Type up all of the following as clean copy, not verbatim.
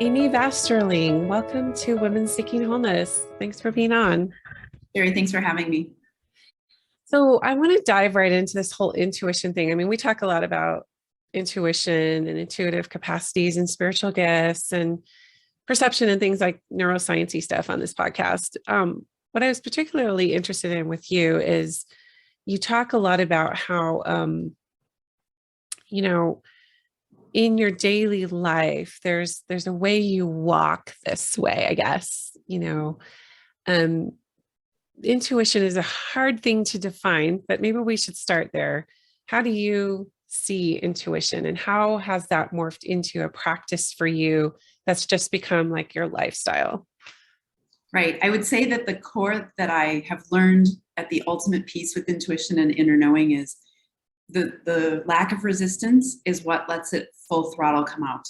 Amy Vasterling, welcome to Women Seeking Wholeness. Thanks for being on. Jerry, thanks for having me. So, I want to dive right into this whole intuition thing. I mean, we talk a lot about intuition and intuitive capacities and spiritual gifts and perception and things like neuroscience stuff on this podcast. What I was particularly interested in with you is you talk a lot about how, you know, in your daily life, there's a way you walk this way, I guess, um, intuition is a hard thing to define, but maybe we should start there. How do you see intuition and how has that morphed into a practice for you that's just become like your lifestyle? Right. I would say that the core that I have learned at the ultimate piece with intuition and inner knowing is the lack of resistance is what lets it full throttle come out.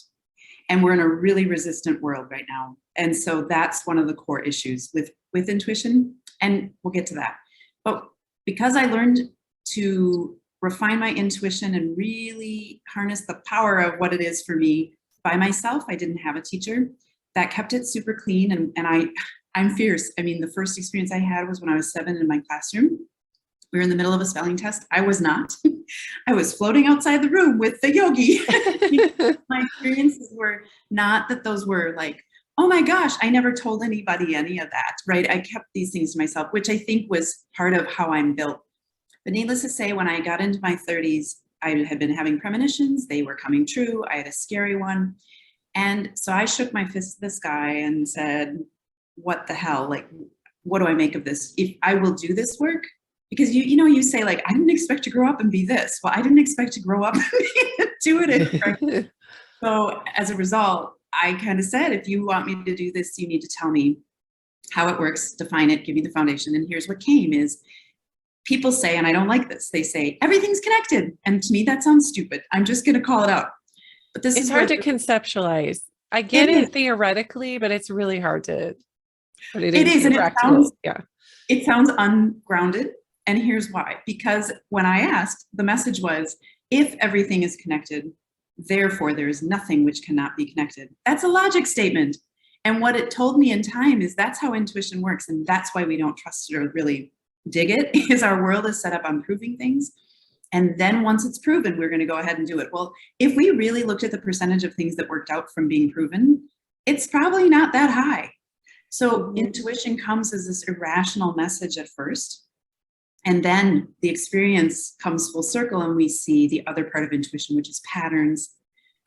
And we're in a really resistant world right now. And so that's one of the core issues with intuition. And we'll get to that. But because I learned to refine my intuition and really harness the power of what it is for me by myself, I didn't have a teacher, that kept it super clean. I'm fierce. I mean, the first experience I had was when I was 7 in my classroom. We were in the middle of a spelling test. I was not. I was floating outside the room with the yogi. My experiences were not that those were like, oh my gosh, I never told anybody any of that, right? I kept these things to myself, which I think was part of how I'm built. But needless to say, when I got into my 30s, I had been having premonitions. They were coming true. I had a scary one. And so I shook my fist at the sky and said, what the hell? Like, what do I make of this? If I will do this work, because you say like, I didn't expect to grow up and be this. Well, I didn't expect to grow up and be intuitive. Right? So as a result, I kind of said, if you want me to do this, you need to tell me how it works, define it, give me the foundation. And here's what came is people say, and I don't like this, they say, everything's connected. And to me, that sounds stupid. I'm just going to call it out. But this It's is hard where to conceptualize. I get it it is. theoretically, but it's really hard to put it It is. into And practical. Yeah. it sounds ungrounded. And here's why. Because when I asked, the message was, if everything is connected, therefore there is nothing which cannot be connected. That's a logic statement. And what it told me in time is that's how intuition works. And that's why we don't trust it or really dig it, is our world is set up on proving things. And then once it's proven, we're going to go ahead and do it. Well, if we really looked at the percentage of things that worked out from being proven, it's probably not that high. So intuition comes as this irrational message at first. And then the experience comes full circle and we see the other part of intuition, which is patterns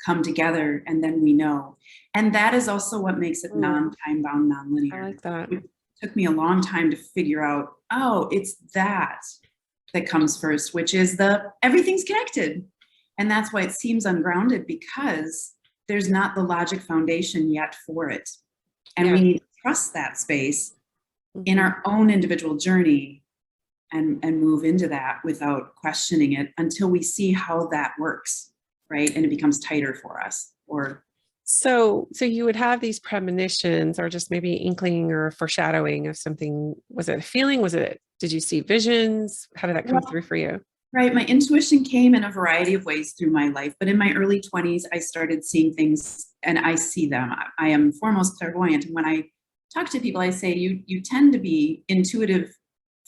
come together and then we know. And that is also what makes it non-time bound, non-linear. I like that. It took me a long time to figure out, oh, it's that comes first, which is everything's connected. And that's why it seems ungrounded because there's not the logic foundation yet for it. And we need to trust that space in our own individual journey and move into that without questioning it until we see how that works, right? And it becomes tighter for us. Or so you would have these premonitions or just maybe inkling or foreshadowing of something. Was it a feeling? Did you see visions? How did that come through for you? Right. My intuition came in a variety of ways through my life. But in my early 20s, I started seeing things and I see them. I am foremost clairvoyant. And when I talk to people, I say, you tend to be intuitive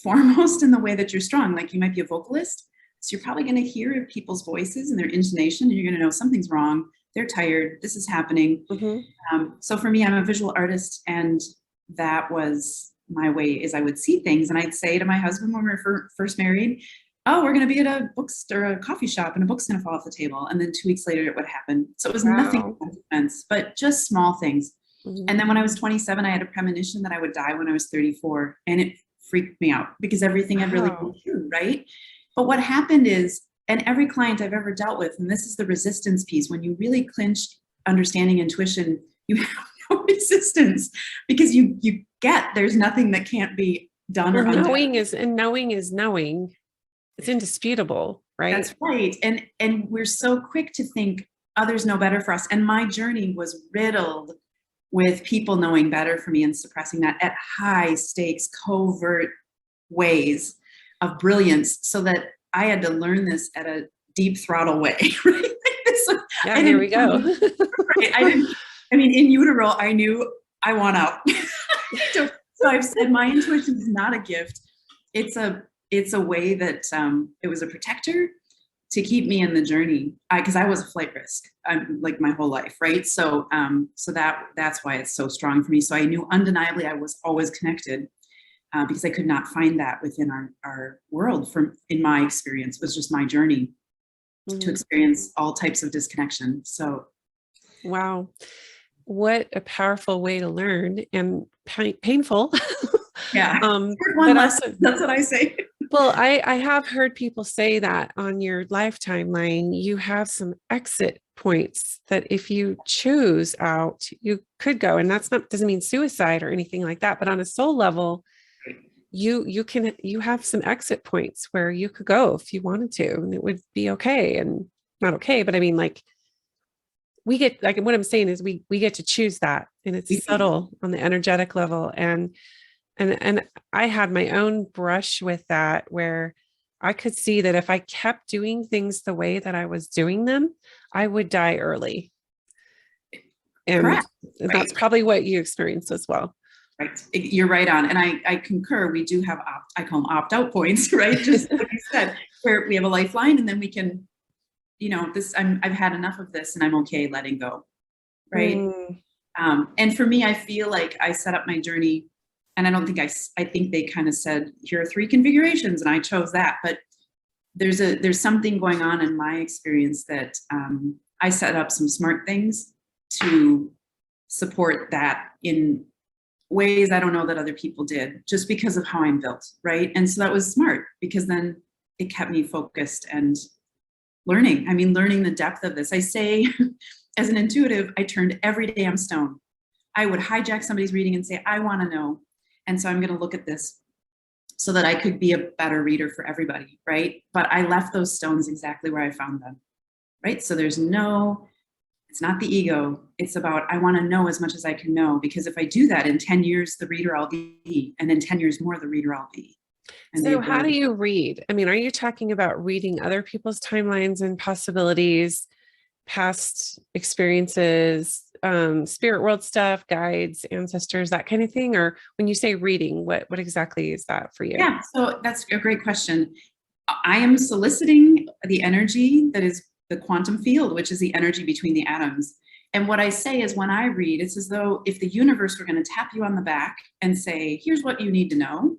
foremost in the way that you're strong. Like you might be a vocalist. So you're probably going to hear people's voices and their intonation. And you're going to know something's wrong. They're tired. This is happening. So for me, I'm a visual artist. And that was my way is I would see things. And I'd say to my husband when we were first married, oh, we're going to be at a bookstore, a coffee shop, and a book's going to fall off the table. And then 2 weeks later, it would happen. So it was nothing consequence, but just small things. And then when I was 27, I had a premonition that I would die when I was 34. And it freaked me out because everything had really been true, right? But what happened is, and every client I've ever dealt with, and this is the resistance piece, when you really clinch understanding intuition, you have no resistance because you get there's nothing that can't be done or undone. Knowing is knowing. It's indisputable, right? That's right. And we're so quick to think others know better for us. And my journey was riddled with people knowing better for me and suppressing that at high stakes, covert ways of brilliance, so that I had to learn this at a deep throttle way. Right? Yeah, here we go. Right? I mean, in utero, I knew I want out. So I've said my intuition is not a gift. It's a way that it was a protector to keep me in the journey. Because I was a flight risk, like my whole life, right? So that's why it's so strong for me. So I knew undeniably I was always connected. Because I could not find that within our world. In my experience, it was just my journey to experience all types of disconnection. So, wow, what a powerful way to learn, and painful. yeah, but also, that's what I say. well, I have heard people say that on your lifetime line, you have some exit points that if you choose out, you could go. And that's not, doesn't mean suicide or anything like that, but on a soul level, you have some exit points where you could go if you wanted to, and it would be okay. And not okay, but I mean, like, we get, like, what I'm saying is we get to choose that, and it's subtle on the energetic level. And I had my own brush with that, where I could see that if I kept doing things the way that I was doing them, I would die early. And Correct. that's probably what you experienced as well. Right. You're right on. And I concur. We do have I call them opt-out points, right? Just like you said, where we have a lifeline, and then we can, I've had enough of this and I'm okay letting go. Right. And for me, I feel like I set up my journey, and I don't think I think they kind of said, here are 3 configurations, and I chose that. But there's something going on in my experience that I set up some smart things to support that in ways I don't know that other people did, just because of how I'm built, right? And so that was smart, because then it kept me focused and learning. I mean, learning the depth of this. I say, as an intuitive, I turned every damn stone. I would hijack somebody's reading and say, I want to know. And so I'm going to look at this so that I could be a better reader for everybody, right? But I left those stones exactly where I found them, right? So it's not the ego. It's about, I want to know as much as I can know, because if I do that, in 10 years, the reader I'll be, and in 10 years more, the reader I'll be. And so how do you read? I mean, are you talking about reading other people's timelines and possibilities, past experiences, spirit world stuff, guides, ancestors, that kind of thing? Or when you say reading, what exactly is that for you? Yeah, so that's a great question. I am soliciting the energy that is the quantum field, which is the energy between the atoms. And what I say is, when I read, it's as though if the universe were going to tap you on the back and say, here's what you need to know,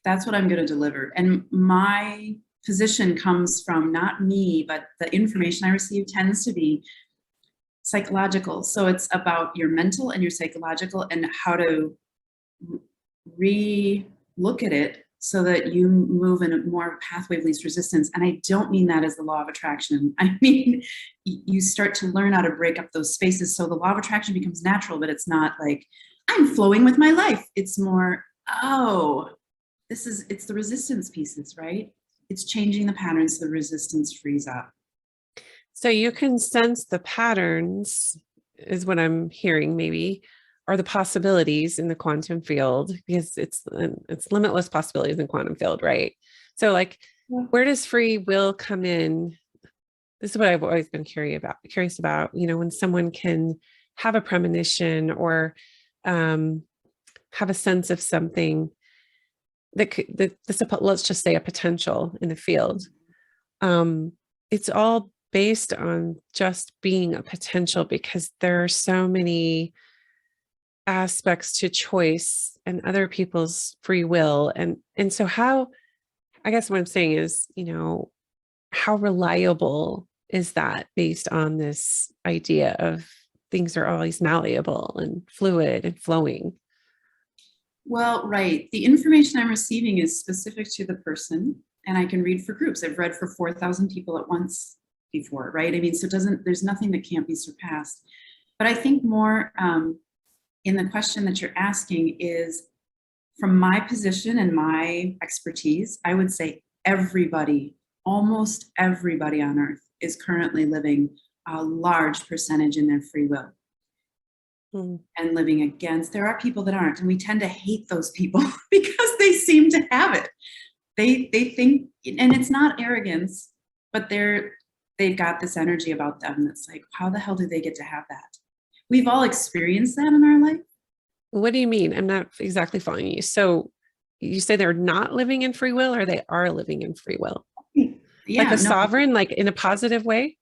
that's what I'm going to deliver. And my position comes from not me, but the information I receive tends to be psychological. So it's about your mental and your psychological, and how to re-look at it so that you move in a more pathway of least resistance. And I don't mean that as the law of attraction. I mean, you start to learn how to break up those spaces. So the law of attraction becomes natural, but it's not like I'm flowing with my life. It's more, it's the resistance pieces, right? It's changing the patterns so the resistance frees up. So you can sense the patterns, is what I'm hearing, maybe, are the possibilities in the quantum field, because it's limitless possibilities in quantum field, right? So, like, where does free will come in? This is what I've always been curious about, when someone can have a premonition or have a sense of something let's just say a potential in the field. It's all based on just being a potential, because there are so many aspects to choice and other people's free will. And so I guess what I'm saying is, how reliable is that based on this idea of things are always malleable and fluid and flowing? Well, right. The information I'm receiving is specific to the person, and I can read for groups. I've read for 4,000 people at once before, right? I mean, so there's nothing that can't be surpassed. But I think more in the question that you're asking is, from my position and my expertise, I would say everybody, almost everybody on earth is currently living a large percentage in their free will. And living against. There are people that aren't, and we tend to hate those people because they seem to have it. They think, and it's not arrogance, but they've got this energy about them that's like, how the hell do they get to have that? we've all experienced that in our life. What do you mean? I'm not exactly following you. So you say they're not living in free will, or they are living in free will? Like Yeah, a no, sovereign, like in a positive way?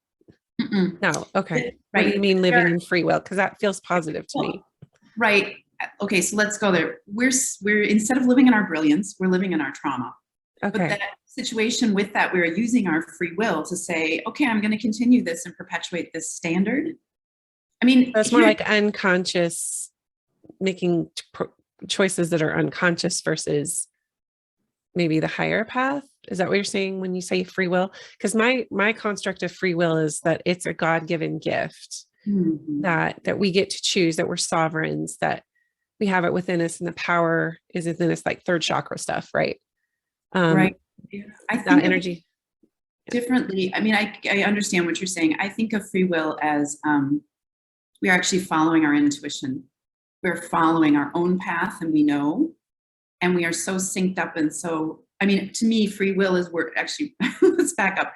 mm-mm. No. Okay. What do you Right. mean living in free will? Because that feels positive to me. Well, right. Okay, so let's go there. We're instead of living in our brilliance, we're living in our trauma. But Okay. that situation with that, we're using our free will to say, okay, I'm going to continue this and perpetuate this standard. I mean, So it's more here, like unconscious, making choices that are unconscious versus maybe the higher path. Is that what you're saying when you say free will? Because my construct of free will is that it's a God-given gift Mhm. that we get to choose, that we're sovereigns, that we have it within us, and the power is within us, like third chakra stuff, right? Right. I That think of it energy. differently. I mean, I understand what you're saying. I think of free will as we are actually following our intuition. We're following our own path and we know, and we are so synced up. And so, I mean, to me, free will is where actually, let's back up,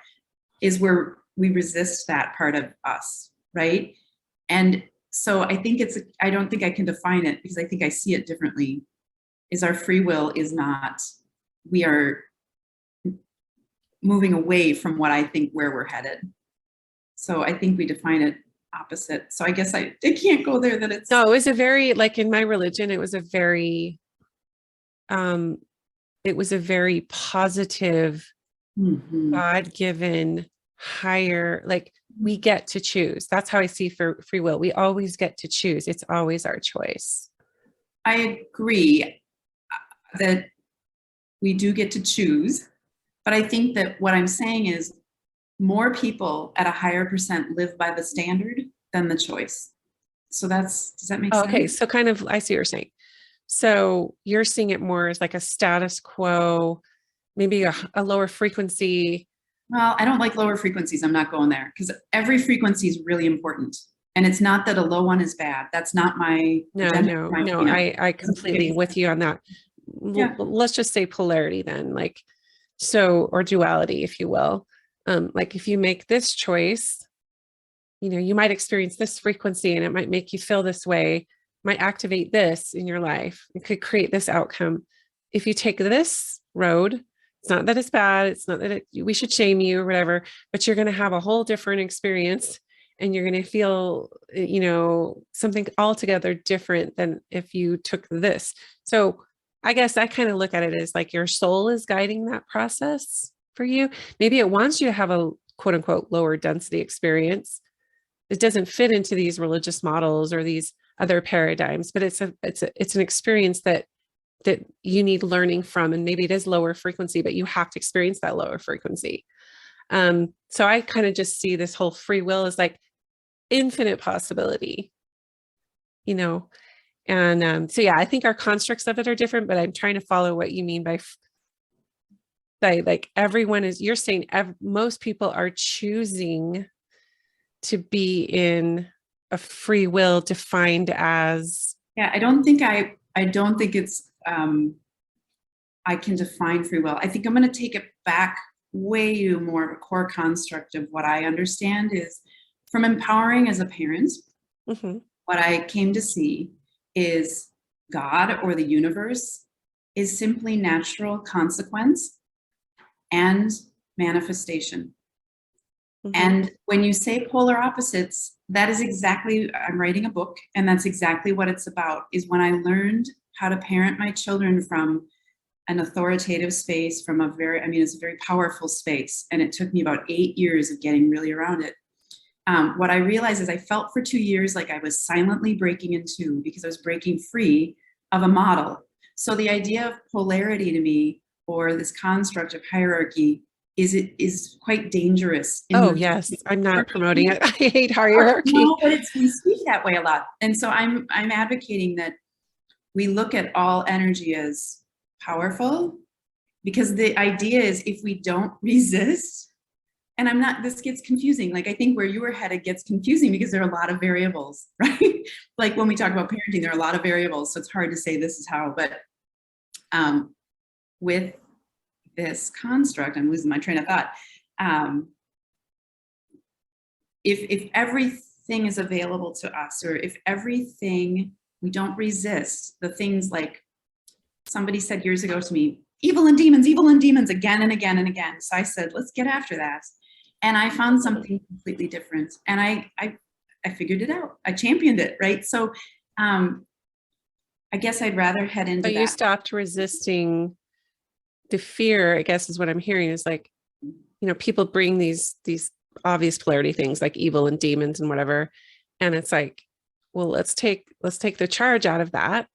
is where we resist that part of us, right? And so I think I don't think I can define it because I think I see it differently. Is our free will is not, we are moving away from what I think where we're headed. So I think we define it opposite. So I guess I can't go there that it's. No, it was a very, like in my religion, it was a very, um, it was a very positive, Mhm. God-given, higher, like we get to choose. That's how I see for free will. We always get to choose. It's always our choice. I agree that we do get to choose, but I think that what I'm saying is more people at a higher percent live by the standard than the choice. So does that make Oh, okay. sense? So kind of, I see what you're saying. So you're seeing it more as like a status quo, maybe a lower frequency. Well, I don't like lower frequencies. I'm not going there because every frequency is really important. And it's not that a low one is bad. That's not my No, agenda. no, My, no. you know, I completely with you on that. yeah. Let's just say polarity then, like, so, or duality, if you will. Like if you make this choice, you might experience this frequency and it might make you feel this way, might activate this in your life. It could create this outcome. If you take this road, it's not that it's bad. It's not that we should shame you or whatever, but you're going to have a whole different experience and you're going to feel, something altogether different than if you took this. So I guess I kind of look at it as like your soul is guiding that process for you. Maybe it wants you to have a quote unquote lower density experience. It doesn't fit into these religious models or these other paradigms, but it's an experience that you need learning from, and maybe it is lower frequency, but you have to experience that lower frequency. So I kind of just see this whole free will as like infinite possibility, you know. And so yeah, I think our constructs of it are different, but I'm trying to follow what you mean by like everyone is. You're saying most people are choosing to be in a free will defined as. Yeah. I don't think it's, I can define free will. I think I'm going to take it back way more of a core construct of what I understand is from empowering as a parent. Mhm. What I came to see is God or the universe is simply natural consequence and manifestation. Mhm. And when you say polar opposites, that is exactly, I'm writing a book, and that's exactly what it's about, is when I learned how to parent my children from an authoritative space, from it's a very powerful space. And it took me about 8 years of getting really around it. What I realized is I felt for 2 years like I was silently breaking in two because I was breaking free of a model. So the idea of polarity to me, or this construct of hierarchy, is quite dangerous in Oh the yes, I'm not promoting it. I hate hierarchy. no, but we speak that way a lot. And so I'm advocating that we look at all energy as powerful, because the idea is if we don't resist, and this gets confusing. Like I think where you were headed gets confusing because there are a lot of variables, right? Like when we talk about parenting, there are a lot of variables. So it's hard to say this is how, but with this construct, I'm losing my train of thought. If every everything is available to us, or if everything, we don't resist the things like somebody said years ago to me, evil and demons again and again and again. So I said, let's get after that. And I found something completely different. And I figured it out. I championed it, right? So I guess I'd rather head into But that. you stopped resisting the fear, I guess is what I'm hearing, is like, you know, people bring these obvious polarity things like evil and demons and whatever. And it's like, well, let's take the charge out of that.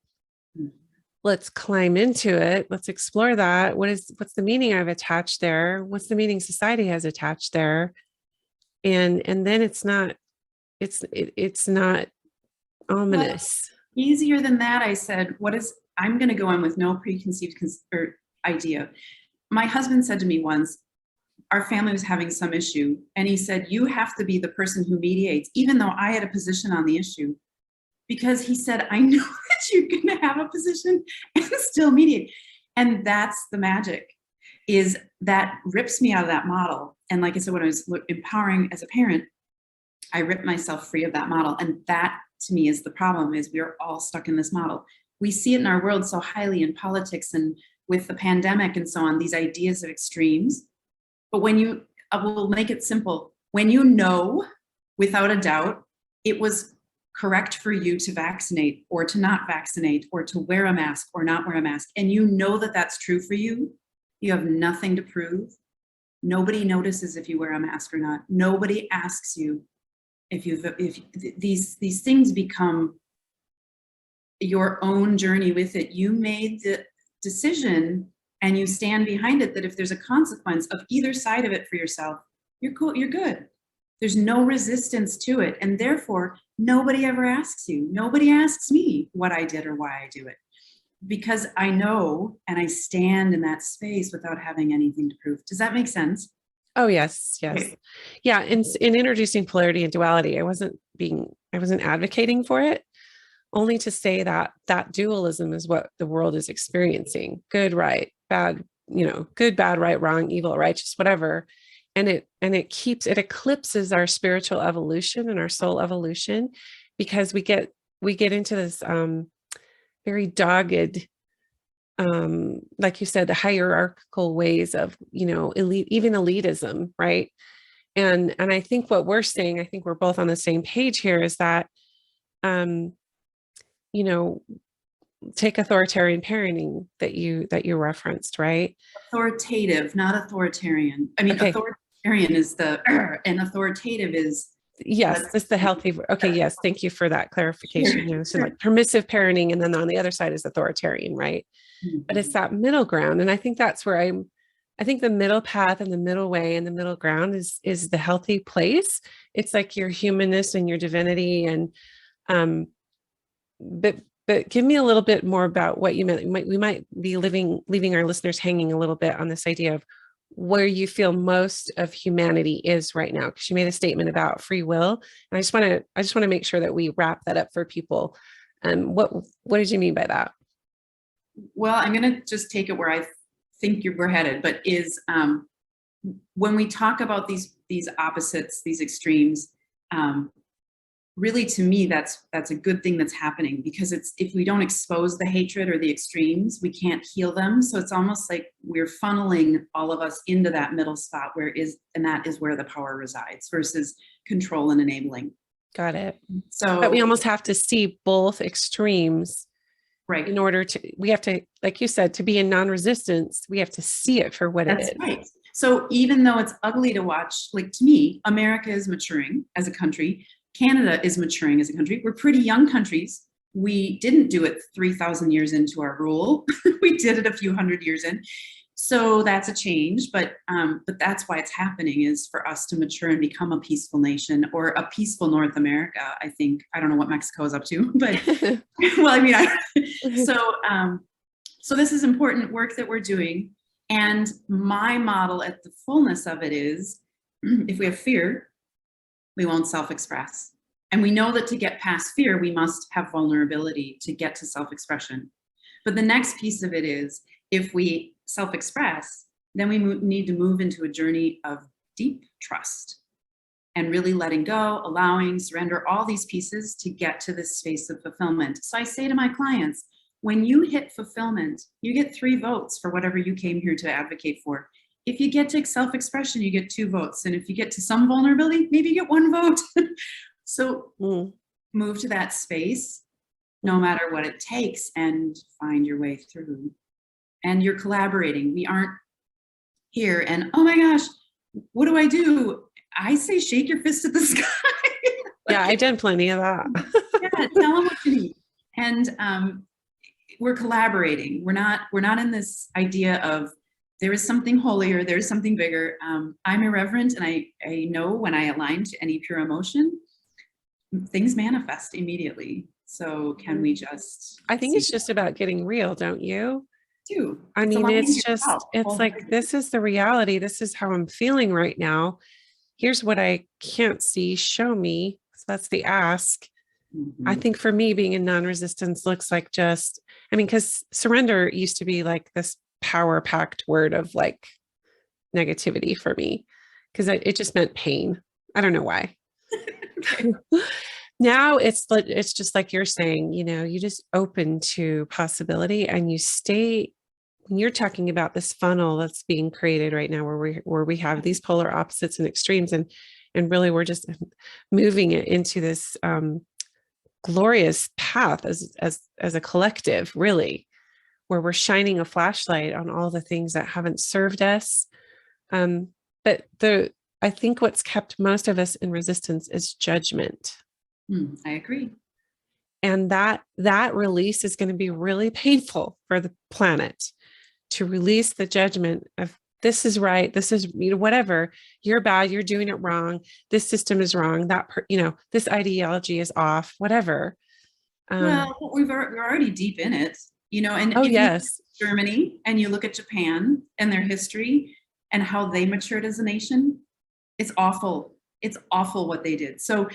Let's climb into it. Let's explore that. What's the meaning I've attached there? What's the meaning society has attached there? And then it's not ominous. Well, easier than that, I said, I'm going to go in with no preconceived idea. My husband said to me once, our family was having some issue, and he said, you have to be the person who mediates, even though I had a position on the issue, because he said, I know that you're going to have a position and still mediate. And that's the magic, is that rips me out of that model. And like I said, when I was empowering as a parent, I ripped myself free of that model. And that to me is the problem, is we're all stuck in this model. We see it in our world so highly in politics and with the pandemic and so on, these ideas of extremes. But when I will make it simple. When you know, without a doubt, it was correct for you to vaccinate or to not vaccinate or to wear a mask or not wear a mask, and you know that that's true for you, you have nothing to prove. Nobody notices if you wear a mask or not. Nobody asks you if these things become your own journey with it. You made the decision and you stand behind it, that if there's a consequence of either side of it for yourself, you're cool, you're good. There's no resistance to it. And therefore, nobody ever asks you. Nobody asks me what I did or why I do it. Because I know, and I stand in that space without having anything to prove. Does that make sense? Oh, yes. Okay. Yeah. In introducing polarity and duality, I wasn't advocating for it, only to say that dualism is what the world is experiencing. Good, right, bad, good, bad, right, wrong, evil, righteous, whatever. And it eclipses our spiritual evolution and our soul evolution, because we get into this very dogged, like you said, the hierarchical ways of, elite, even elitism, right? And I think what we're saying, I think we're both on the same page here, is that, take authoritarian parenting that you referenced, right? Authoritative, not authoritarian. I mean, okay. Authoritarian is and authoritative is. Yes, that's the healthy. Okay, yes, thank you for that clarification. Sure, So sure. like permissive parenting, and then on the other side is authoritarian, right? Mm-hmm. But it's that middle ground, and I think that's where I think the middle path and the middle way and the middle ground is the healthy place. It's like your humanness and your divinity, and but give me a little bit more about what you meant. We might be leaving our listeners hanging a little bit on this idea of where you feel most of humanity is right now, because you made a statement about free will, and I just want to make sure that we wrap that up for people. What did you mean by that? Well, I'm going to just take it where I think we're headed, but is when we talk about these opposites, these extremes, really, to me, that's a good thing that's happening, because if we don't expose the hatred or the extremes, we can't heal them. So it's almost like we're funneling all of us into that middle spot and that is where the power resides, versus control and enabling. Got it. So but we almost have to see both extremes, right? In order we have to, like you said, to be in non-resistance, we have to see it for what it is. Right. So even though it's ugly to watch, like, to me, America is maturing as a country. Canada is maturing as a country. We're pretty young countries. We didn't do it 3,000 years into our rule. We did it a few hundred years in. So that's a change, but that's why it's happening, is for us to mature and become a peaceful nation, or a peaceful North America. I think, I don't know what Mexico is up to, but well, I mean, so this is important work that we're doing. And my model at the fullness of it is, if we have fear, we won't self-express. And we know that to get past fear, we must have vulnerability to get to self-expression. But the next piece of it is, if we self-express, then we need to move into a journey of deep trust. and really letting go, allowing, surrender, all these pieces to get to this space of fulfillment. So I say to my clients, when you hit fulfillment, you get 3 votes for whatever you came here to advocate for. If you get to self-expression, you get 2 votes. And if you get to some vulnerability, maybe you get 1 vote. So move to that space, no matter what it takes, and find your way through. And you're collaborating. We aren't here and, oh my gosh, what do I do? I say, shake your fist at the sky. Yeah, I've done plenty of that. Yeah, tell them what you need. And we're collaborating. We're not in this idea of there is something holier, there's something bigger. I'm irreverent, and I know when I align to any pure emotion, things manifest immediately. So can we just? I think it's just about getting real, don't you? I It's mean, aligning it's just, yourself. it's like, this is the reality. This is how I'm feeling right now. Here's what I can't see. Show me. So that's the ask. I think for me, being in non-resistance looks like just, I mean, because surrender used to be like this power-packed word of like negativity for me, because it just meant pain. I don't know why. Now it's just like you're saying, you know, you just open to possibility, and you stay. When you're talking about this funnel that's being created right now, where we have these polar opposites and extremes, and really we're just moving it into this glorious path as a collective, really, where we're shining a flashlight on all the things that haven't served us. But I think what's kept most of us in resistance is judgment. I agree. And that release is going to be really painful for the planet, to release the judgment of this is right, this is, you know, whatever, you're bad, you're doing it wrong, this system is wrong, this ideology is off, whatever. Well, we're already deep in it, you know, and oh if yes, you look at Germany and you look at Japan and their history and how they matured as a nation, it's awful. It's awful what they did. So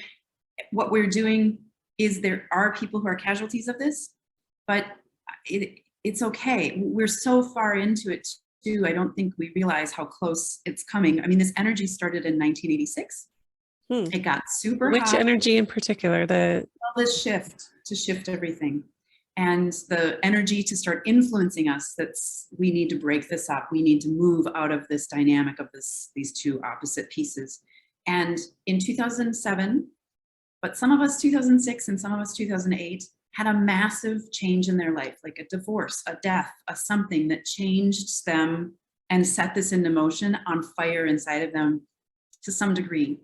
what we're doing is, there are people who are casualties of this, but it's okay. We're so far into it too. I don't think we realize how close it's coming. I mean, this energy started in 1986. It got super Which hot. energy in particular? This shift to shift everything, and the energy to start influencing us. We need to break this up. We need to move out of this dynamic of these 2 opposite pieces. And in 2007, but some of us 2006 and some of us 2008 had a massive change in their life, like a divorce, a death, a something that changed them and set this into motion, on fire inside of them to some degree.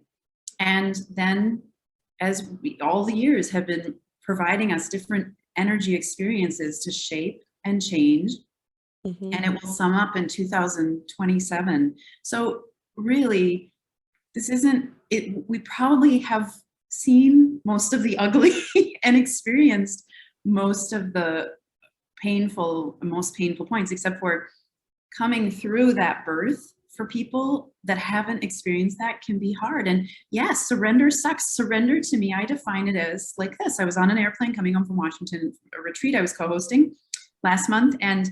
And then, as all the years have been providing us different energy experiences to shape and change, and it will sum up in 2027. So really, this isn't it. We probably have seen most of the ugly and experienced most of the most painful points, except for coming through that birth. For people that haven't experienced that, can be hard. And yes, surrender sucks. Surrender, to me, I define it as like this. I was on an airplane coming home from Washington, a retreat I was co-hosting last month, and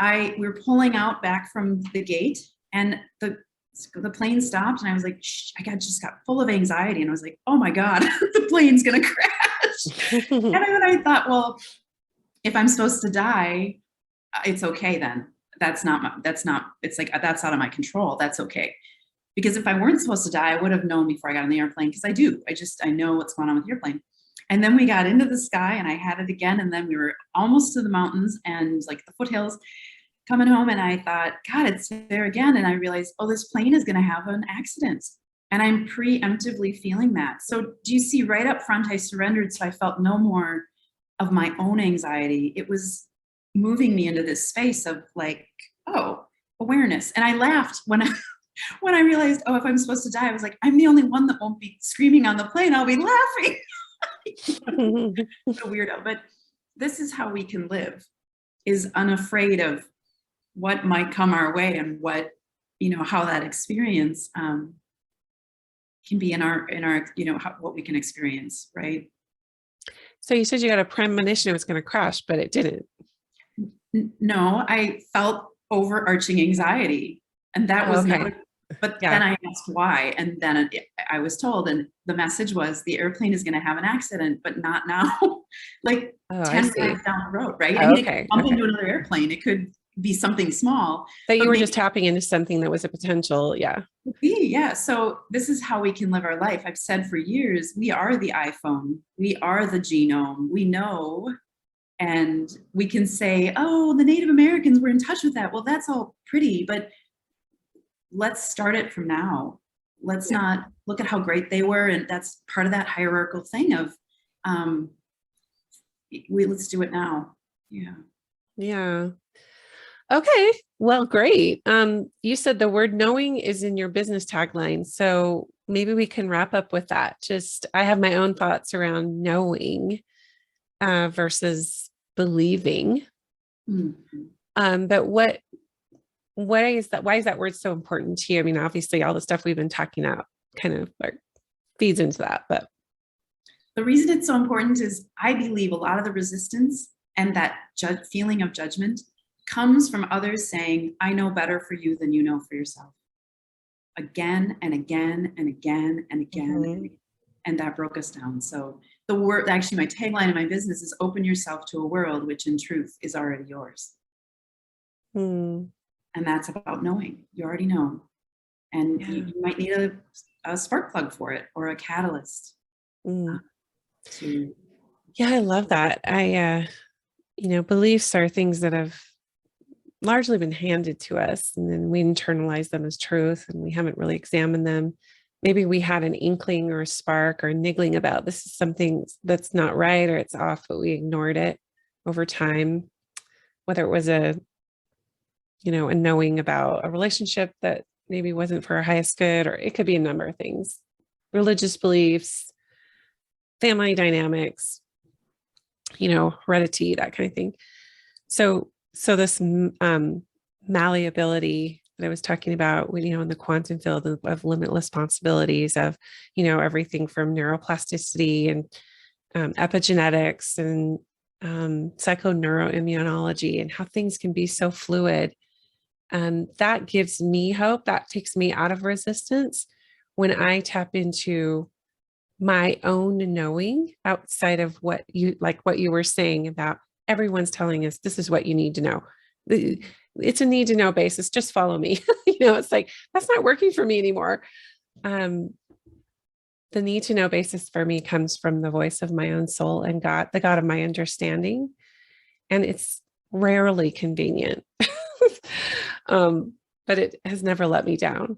we were pulling out back from the gate, and the plane stopped, and I was like, shh, just got full of anxiety, and I was like, oh my God, the plane's gonna crash. And then I thought, well, if I'm supposed to die, it's okay then. It's like, that's out of my control. That's okay. Because if I weren't supposed to die, I would have known before I got on the airplane, because I know what's going on with the airplane. And then we got into the sky, and I had it again, and then we were almost to the mountains and like the foothills, coming home, and I thought, God, it's there again. And I realized, oh, this plane is going to have an accident. And I'm preemptively feeling that. So do you see, right up front, I surrendered. So I felt no more of my own anxiety. It was moving me into this space of like, oh, awareness. And I laughed when I realized, oh, if I'm supposed to die, I was like, I'm the only one that won't be screaming on the plane. I'll be laughing. So weirdo. But this is how we can live, is unafraid of what might come our way, and what, how that experience can be in our, what we can experience, right? So you said you got a premonition it was going to crash, but it didn't. No, I felt overarching anxiety, and that was okay. not But Yeah. then I asked why, and then I was told, and the message was the airplane is going to have an accident, but not now, like Oh, I 10 see. rides down the road, right? I Oh, mean, it could okay. bump Okay. into another airplane. It could be something small, That you but were maybe just tapping into something that was a potential. Yeah. it could be, yeah. So this is how we can live our life. I've said for years, we are the iPhone. We are the genome. We know, and we can say, oh, the Native Americans were in touch with that. Well, that's all pretty, but let's start it from now. Let's not look at how great they were. And that's part of that hierarchical thing of um, let's do it now. Yeah. Yeah. Okay. Well, great. You said the word knowing is in your business tagline. So maybe we can wrap up with that. Just I have my own thoughts around knowing versus believing. Mm-hmm. But why is that word so important to you? I mean, obviously all the stuff we've been talking about kind of like feeds into that, but The reason it's so important is I believe a lot of the resistance and that feeling of judgment comes from others saying, I know better for you than you know for yourself. Again and again and again and again. mm-hmm. And that broke us down. So the word, actually my tagline in my business is open yourself to a world which in truth is already yours. Mm. And that's about knowing. You already know. And Yeah. you might need a spark plug for it or a catalyst Mm. to. Yeah, I love that. Beliefs are things that have largely been handed to us, and then we internalize them as truth, and we haven't really examined them. Maybe we had an inkling or a spark or niggling about this is something that's not right or it's off, but we ignored it over time, whether it was a knowing about a relationship that maybe wasn't for our highest good, or it could be a number of things, religious beliefs, family dynamics, heredity, that kind of thing. So this malleability that I was talking about, in the quantum field of limitless possibilities of, everything from neuroplasticity and epigenetics and psychoneuroimmunology and how things can be so fluid. That gives me hope. That takes me out of resistance when I tap into my own knowing outside of what you were saying about everyone's telling us this is what you need to know. It's a need to know basis. Just follow me. It's like, that's not working for me anymore. The need to know basis for me comes from the voice of my own soul and God, the God of my understanding. And it's rarely convenient. But it has never let me down.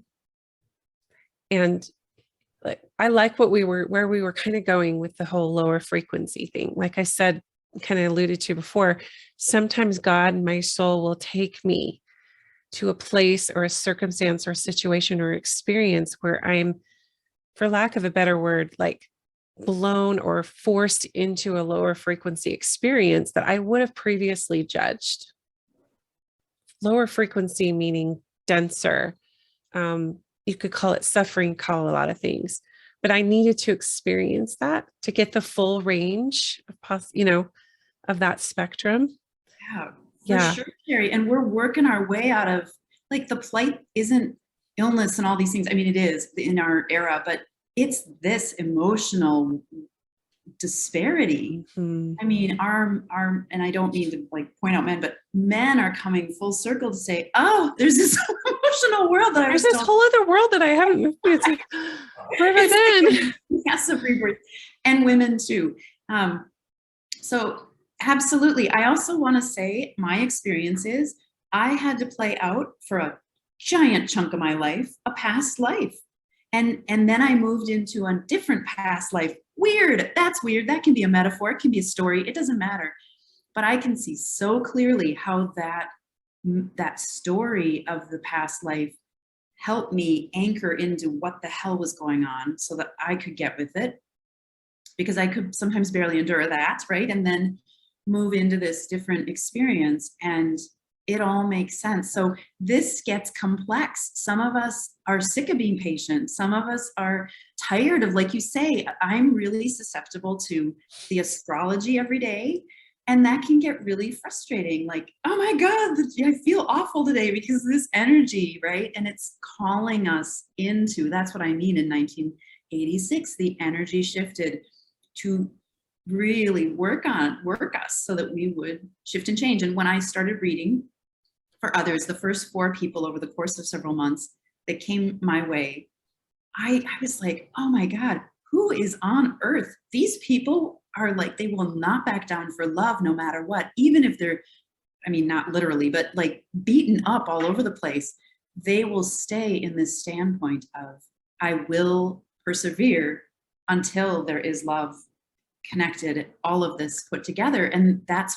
And I like where we were kind of going with the whole lower frequency thing. Like I said, kind of alluded to before, sometimes God and my soul will take me to a place or a circumstance or a situation or experience where I'm, for lack of a better word, like blown or forced into a lower frequency experience that I would have previously judged. Lower frequency meaning denser. You could call it suffering, call a lot of things, but I needed to experience that to get the full range of that spectrum. Yeah, for Yeah. sure, Carrie. And we're working our way out of, like, the plight isn't illness and all these things. I mean, it is in our era, but it's this emotional disparity. Mm-hmm. I mean, and I don't mean to like point out men, but men are coming full circle to say, oh, there's this emotional world that There's this whole other world that I haven't. It's like, where have I been? Massive rebirth, and women too. So absolutely. I also want to say my experience is I had to play out for a giant chunk of my life, a past life. And then I moved into a different past life. Weird. That's weird. That can be a metaphor. It can be a story. It doesn't matter. But I can see so clearly how that story of the past life helped me anchor into what the hell was going on so that I could get with it, because I could sometimes barely endure that, right? And then move into this different experience, and it all makes sense. So this gets complex. Some of us are sick of being patient. Some of us are tired of, like you say, I'm really susceptible to the astrology every day. And that can get really frustrating. Like, oh my God, I feel awful today because of this energy, right? And it's calling us into, that's what I mean in 1986, the energy shifted to really work us so that we would shift and change. And when I started reading for others, the first 4 people over the course of several months that came my way, I was like, oh my God, who is on earth? These people are like, they will not back down for love no matter what, even if they're, I mean, not literally, but like beaten up all over the place. They will stay in this standpoint of, I will persevere until there is love connected, all of this put together. And that's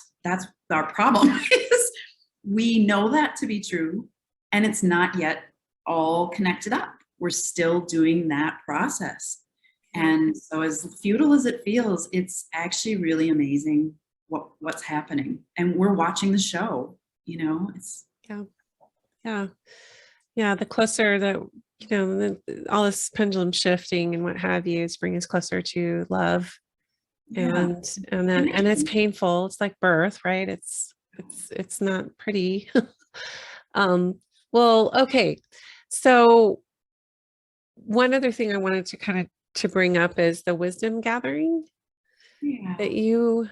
our problem is we know that to be true, and it's not yet all connected up. We're still doing that process. And so as futile as it feels, it's actually really amazing what's happening. And we're watching the show, it's yeah. The closer that, all this pendulum shifting and what have you is bringing us closer to love. And it's painful. It's like birth, right? It's not pretty. Well, okay. So one other thing I wanted to kind of to bring up is the wisdom gathering that you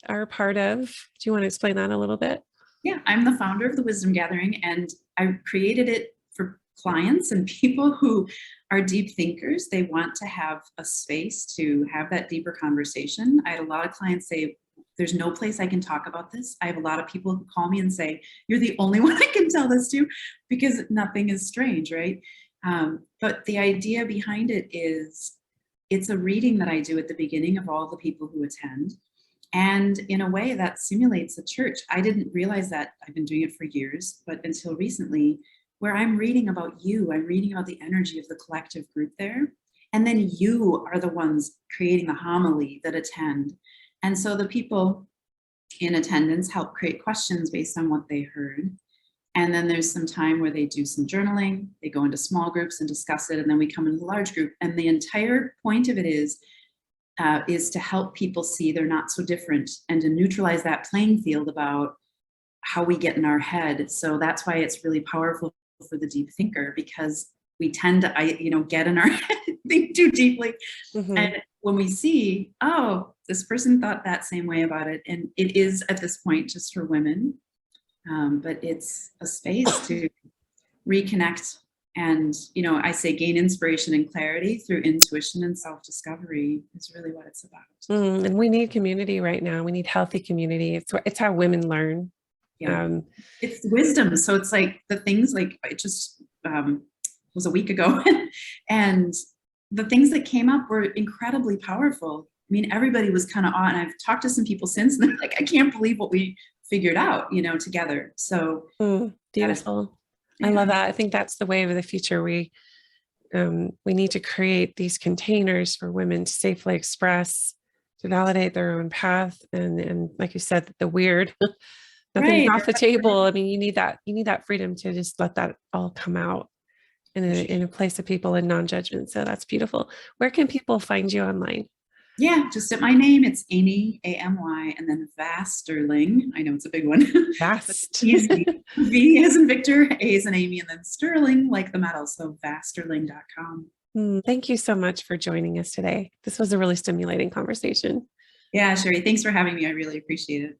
are a part of. Do you want to explain that a little bit? Yeah, I'm the founder of the Wisdom Gathering, and I created it for clients and people who are deep thinkers. They want to have a space to have that deeper conversation. I had a lot of clients say, there's no place I can talk about this. I have a lot of people who call me and say, you're the only one I can tell this to, because nothing is strange, right? But the idea behind it is, it's a reading that I do at the beginning of all the people who attend. And in a way that simulates a church. I didn't realize that. I've been doing it for years, but until recently, where I'm reading about you, I'm reading about the energy of the collective group there. And then you are the ones creating the homily that attend. And so the people in attendance help create questions based on what they heard. And then there's some time where they do some journaling, they go into small groups and discuss it, and then we come into the large group. And the entire point of it is to help people see they're not so different and to neutralize that playing field about how we get in our head. So that's why it's really powerful for the deep thinker, because we tend to, get in our head, think too deeply. Mm-hmm. And when we see, oh, this person thought that same way about it, and it is at this point just for women, but it's a space to reconnect. And, I say gain inspiration and clarity through intuition and self-discovery is really what it's about. And we need community right now. We need healthy community. It's how women learn. Yeah. It's wisdom. So it's like the things like it just was a week ago and the things that came up were incredibly powerful. I mean, everybody was kind of on. I've talked to some people since and they're like, I can't believe what we figured out, together. So beautiful. I love that. I think that's the way of the future. We need to create these containers for women to safely express, to validate their own path. And like you said, the weird, nothing's off the table. I mean, you need that freedom to just let that all come out in a place of people and non-judgment. So that's beautiful. Where can people find you online? Yeah, just at my name. It's Amy, A-M-Y, and then Vasterling. I know it's a big one. Vast. V as in Victor, A as in Amy, and then Sterling, like the metal. So Vasterling.com. Thank you so much for joining us today. This was a really stimulating conversation. Yeah, Sherry, thanks for having me. I really appreciate it.